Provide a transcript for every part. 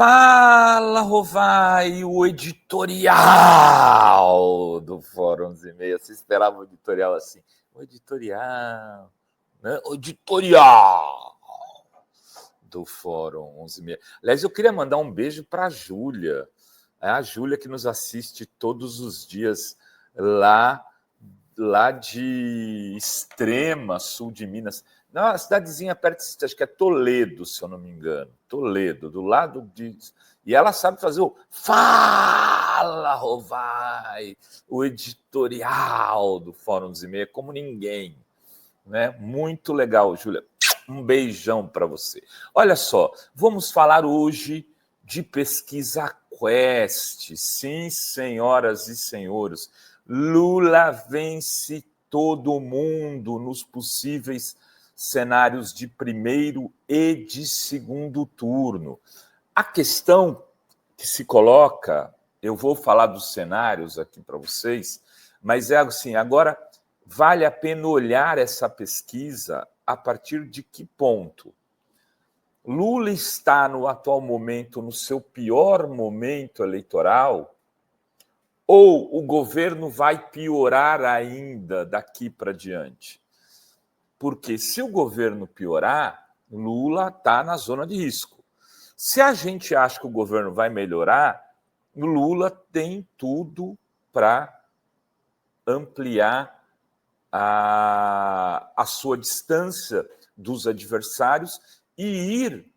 Fala, Rovai, o editorial do Fórum 11h30. Você esperava o editorial assim? O editorial, né? O editorial do Fórum 11h30. Aliás, eu queria mandar um beijo para a Júlia que nos assiste todos os dias lá de Extrema, sul de Minas. Não, a cidadezinha perto, acho que é Toledo, se eu não me engano. Toledo, do lado de... E ela sabe fazer o Fala, Rovai, o editorial do Fórum 11h30, como ninguém. Né? Muito legal, Júlia. Um beijão para você. Olha só, vamos falar hoje de pesquisa Quest. Sim, senhoras e senhores, Lula vence todo mundo nos possíveis cenários de primeiro e de segundo turno. A questão que se coloca, eu vou falar dos cenários aqui para vocês, mas é assim, agora vale a pena olhar essa pesquisa a partir de que ponto? Lula está, no atual momento, no seu pior momento eleitoral, ou o governo vai piorar ainda daqui para diante? Porque se o governo piorar, Lula está na zona de risco. Se a gente acha que o governo vai melhorar, Lula tem tudo para ampliar a sua distância dos adversários e ir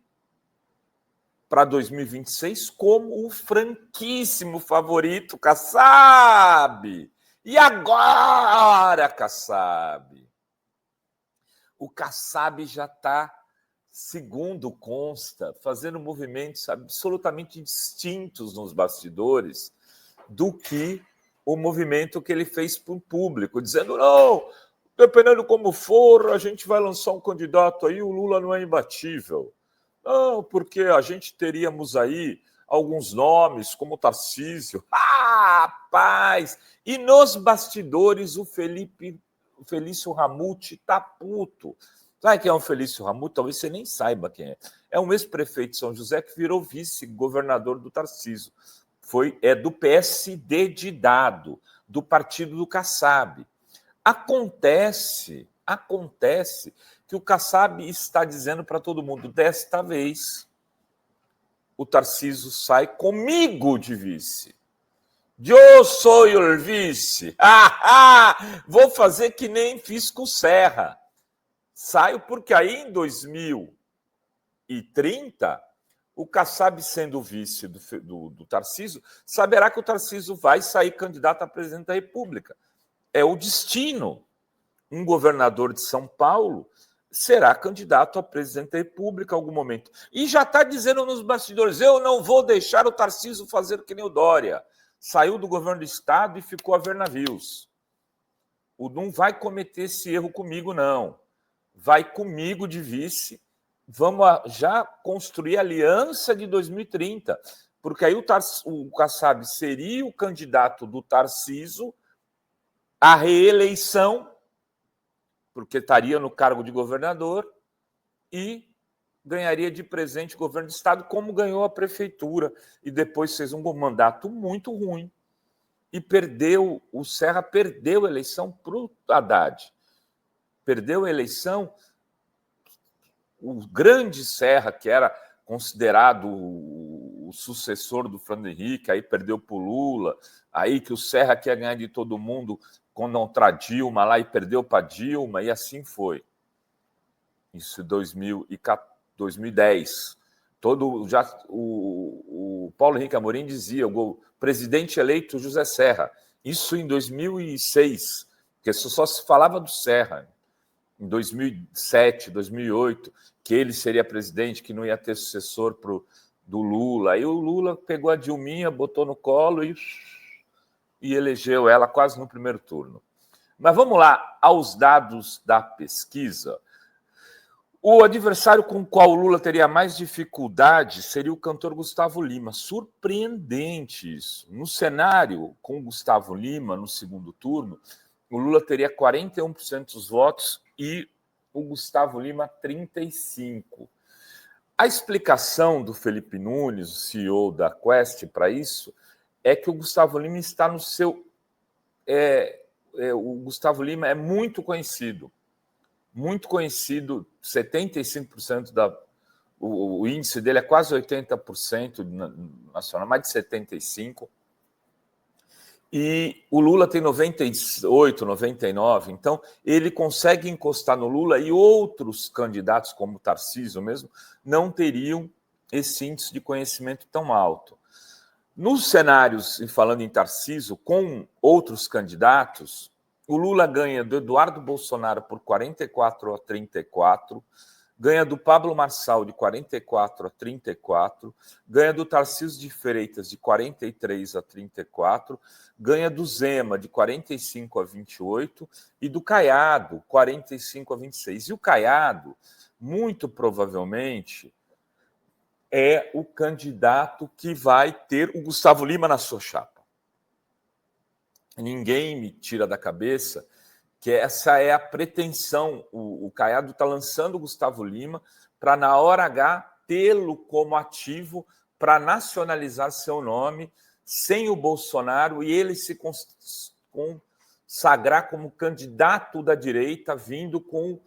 para 2026 como o franquíssimo favorito, Kassab. E agora, Kassab? O Kassab já está, segundo consta, fazendo movimentos absolutamente distintos nos bastidores do que o movimento que ele fez para o público, dizendo, não, dependendo como for, a gente vai lançar um candidato aí, o Lula não é imbatível. Não, porque a gente teríamos aí alguns nomes, como o Tarcísio. Ah, rapaz! E nos bastidores, o Felício Ramute está puto. Sabe quem é o Felício Ramute? Talvez você nem saiba quem é. É um ex-prefeito de São José que virou vice-governador do Tarcísio. É do PSD de Dado, do partido do Kassab. Acontece que o Kassab está dizendo para todo mundo, desta vez, o Tarcísio sai comigo de vice. Eu sou o vice. Vou fazer que nem fiz com o Serra. Saio porque aí em 2030, o Kassab sendo vice do Tarcísio, saberá que o Tarcísio vai sair candidato a presidente da República. É o destino. Um governador de São Paulo será candidato a presidente da República em algum momento. E já está dizendo nos bastidores, eu não vou deixar o Tarcísio fazer que nem o Dória. Saiu do governo do Estado e ficou a ver navios. Não vai cometer esse erro comigo, não. Vai comigo de vice. Vamos já construir a aliança de 2030. Porque aí o Kassab seria o candidato do Tarcísio à reeleição, porque estaria no cargo de governador e ganharia de presente o governo do Estado, como ganhou a prefeitura. E depois fez um mandato muito ruim. E o Serra perdeu a eleição para o Haddad. Perdeu a eleição, o grande Serra, que era considerado o sucessor do Fernando Henrique, aí perdeu para o Lula, aí que o Serra quer ganhar de todo mundo contra a Dilma lá e perdeu para a Dilma, e assim foi. Isso em 2010. O Paulo Henrique Amorim dizia, o presidente eleito José Serra, isso em 2006, porque só se falava do Serra. Em 2007, 2008, que ele seria presidente, que não ia ter sucessor do Lula. Aí o Lula pegou a Dilminha, botou no colo e elegeu ela quase no primeiro turno. Mas vamos lá aos dados da pesquisa. O adversário com o qual o Lula teria mais dificuldade seria o cantor Gustavo Lima. Surpreendente isso. No cenário com o Gustavo Lima, no segundo turno, o Lula teria 41% dos votos e o Gustavo Lima 35%. A explicação do Felipe Nunes, o CEO da Quest, para isso, é que o Gustavo Lima está no seu... o Gustavo Lima é muito conhecido, 75% o índice dele é quase 80% nacional, mais de 75%. E o Lula tem 98, 99, então ele consegue encostar no Lula e outros candidatos, como o Tarcísio mesmo, não teriam esse índice de conhecimento tão alto. Nos cenários, e falando em Tarcísio, com outros candidatos, o Lula ganha do Eduardo Bolsonaro por 44-34, ganha do Pablo Marçal de 44-34, ganha do Tarcísio de Freitas de 43-34, ganha do Zema de 45-28 e do Caiado 45-26. E o Caiado, muito provavelmente, é o candidato que vai ter o Gustavo Lima na sua chapa. Ninguém me tira da cabeça que essa é a pretensão. O Caiado está lançando o Gustavo Lima para, na hora H, tê-lo como ativo para nacionalizar seu nome sem o Bolsonaro e ele se consagrar como candidato da direita, vindo com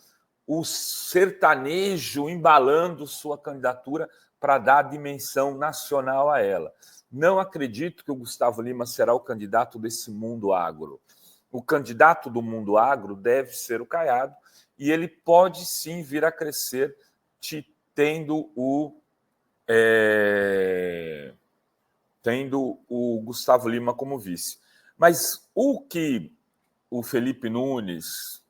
o sertanejo embalando sua candidatura para dar a dimensão nacional a ela. Não acredito que o Gustavo Lima será o candidato desse mundo agro. O candidato do mundo agro deve ser o Caiado, e ele pode sim vir a crescer tendo o Gustavo Lima como vice. Mas o que o Felipe Nunes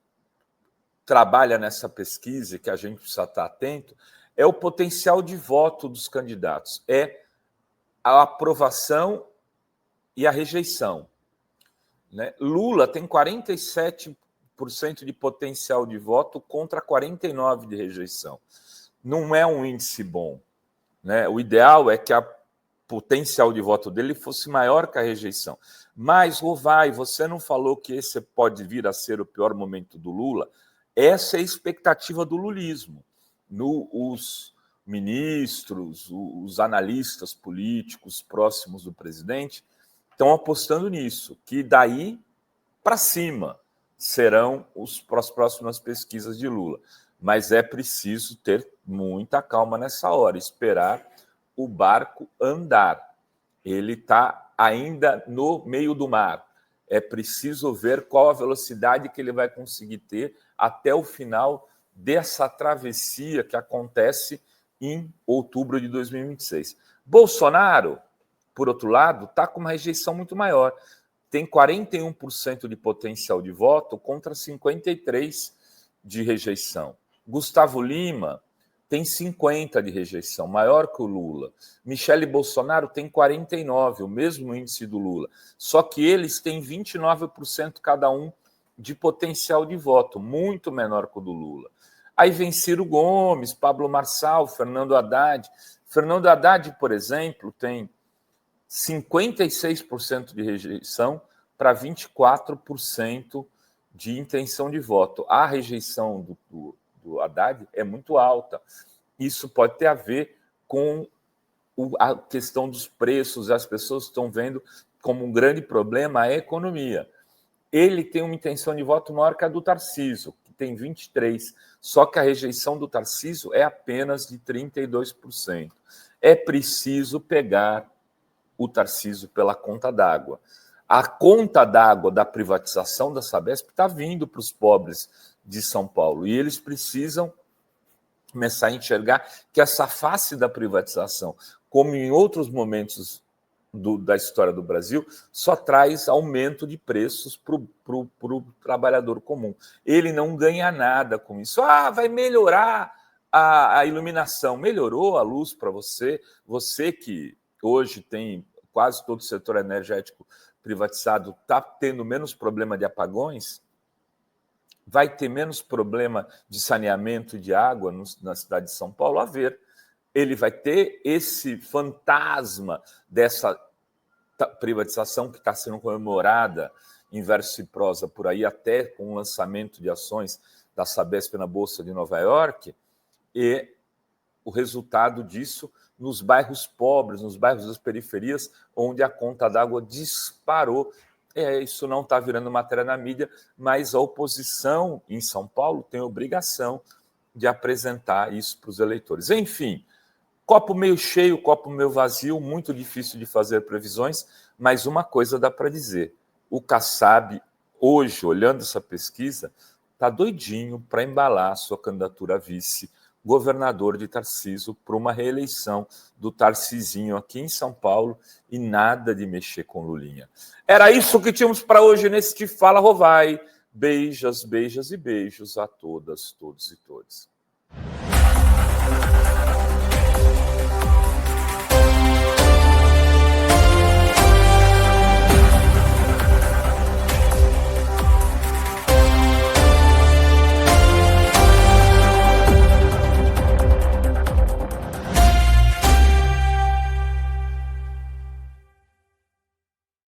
trabalha nessa pesquisa, que a gente precisa estar atento, é o potencial de voto dos candidatos, é a aprovação e a rejeição. Né? Lula tem 47% de potencial de voto contra 49% de rejeição. Não é um índice bom. Né? O ideal é que a potencial de voto dele fosse maior que a rejeição. Mas, Rovai, você não falou que esse pode vir a ser o pior momento do Lula? Essa é a expectativa do lulismo. Os ministros, os analistas políticos próximos do presidente estão apostando nisso, que daí para cima serão as próximas pesquisas de Lula. Mas é preciso ter muita calma nessa hora, esperar o barco andar. Ele está ainda no meio do mar. É preciso ver qual a velocidade que ele vai conseguir ter até o final dessa travessia que acontece em outubro de 2026. Bolsonaro, por outro lado, está com uma rejeição muito maior. Tem 41% de potencial de voto contra 53% de rejeição. Gustavo Lima tem 50% de rejeição, maior que o Lula. Michele Bolsonaro tem 49%, o mesmo índice do Lula. Só que eles têm 29% cada um de potencial de voto, muito menor que o do Lula. Aí vem Ciro Gomes, Pablo Marçal, Fernando Haddad. Fernando Haddad, por exemplo, tem 56% de rejeição para 24% de intenção de voto. A rejeição do Haddad é muito alta. Isso pode ter a ver com a questão dos preços. As pessoas estão vendo como um grande problema a economia. Ele tem uma intenção de voto maior que a do Tarcísio, que tem 23%. Só que a rejeição do Tarcísio é apenas de 32%. É preciso pegar o Tarcísio pela conta d'água. A conta d'água da privatização da Sabesp está vindo para os pobres de São Paulo e eles precisam começar a enxergar que essa face da privatização, como em outros momentos da história do Brasil, só traz aumento de preços para o trabalhador comum. Ele não ganha nada com isso. Vai melhorar a iluminação. Melhorou a luz para você? Você que hoje tem quase todo o setor energético privatizado, está tendo menos problema de apagões? Vai ter menos problema de saneamento de água na cidade de São Paulo? A ver. Ele vai ter esse fantasma dessa privatização que está sendo comemorada em verso e prosa por aí, até com o lançamento de ações da Sabesp na Bolsa de Nova York, e o resultado disso nos bairros pobres, nos bairros das periferias, onde a conta d'água disparou. Isso não está virando matéria na mídia, mas a oposição em São Paulo tem a obrigação de apresentar isso para os eleitores. Enfim, copo meio cheio, copo meio vazio, muito difícil de fazer previsões, mas uma coisa dá para dizer: o Kassab, hoje, olhando essa pesquisa, está doidinho para embalar a sua candidatura a vice-governador de Tarcísio para uma reeleição do Tarcisinho aqui em São Paulo e nada de mexer com Lulinha. Era isso que tínhamos para hoje neste Fala Rovai. Beijas, beijas e beijos a todas, todos e todas.